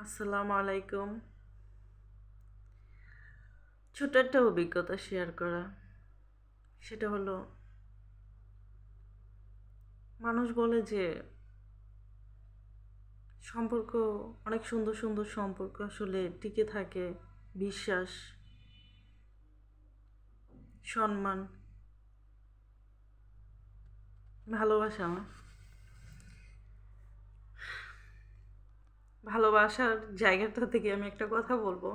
আসসালামু আলাইকুম। ছোট একটা অভিজ্ঞতা শেয়ার করা। সেটা হলো, মানুষ বলে যে সম্পর্ক, অনেক সুন্দর সুন্দর সম্পর্ক আসলে টিকে থাকে বিশ্বাস, সম্মান, ভালোবাসা। ভালোবাসার জায়গাটা থেকে আমি একটা কথা বলবো।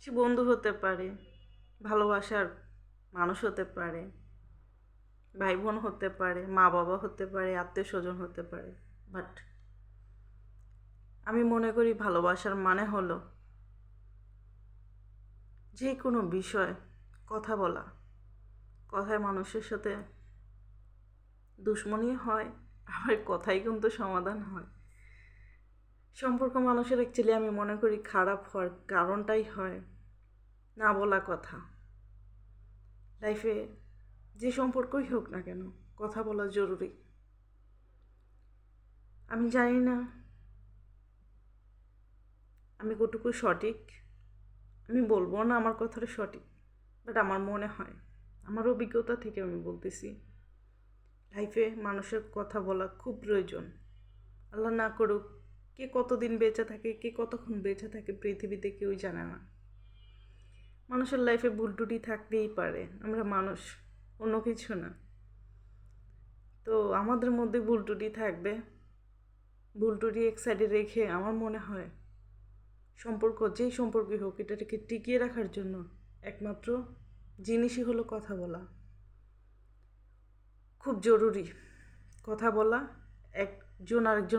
সে বন্ধু হতে পারে, ভালোবাসার মানুষ হতে পারে, ভাই বোন হতে পারে, মা বাবা হতে পারে, আত্মীয় স্বজন হতে পারে। বাট আমি মনে করি ভালোবাসার মানে হলো যে কোনো বিষয় কথা বলা। কথায় মানুষের সাথে দুশ্মনী হয়, আবার কথাই কিন্তু সমাধান হয়। সম্পর্ক মানুষের অ্যাকচুয়ালি আমি মনে করি খারাপ হওয়ার কারণটাই হয় না বলা কথা। লাইফে যে সম্পর্কই হোক না কেন, কথা বলা জরুরি। আমি জানি না আমি কতটুকু সঠিক, আমি বলবো না আমার কথাটা সঠিক, বাট আমার মনে হয়, আমার অভিজ্ঞতা থেকে আমি বলতেছি, লাইফে মানুষের কথা বলা খুব প্রয়োজন। আল্লাহ না করুক, কে কতদিন বেঁচে থাকে, কে কতক্ষণ বেঁচে থাকে পৃথিবীতে কেউই জানে না। মানুষের লাইফে ভুল ত্রুটি থাকতেই পারে, আমরা মানুষ, অন্য কিছু না। তো আমাদের মধ্যে ভুল ত্রুটি থাকবে, ভুল ত্রুটি এক সাইডে রেখে আমার মনে হয় সম্পর্ক, যেই সম্পর্কই হোক, এটাকে টিকিয়ে রাখার জন্য একমাত্র জিনিসই হলো কথা বলা। খুব জরুরি কথা বলা, একজন আরেকজন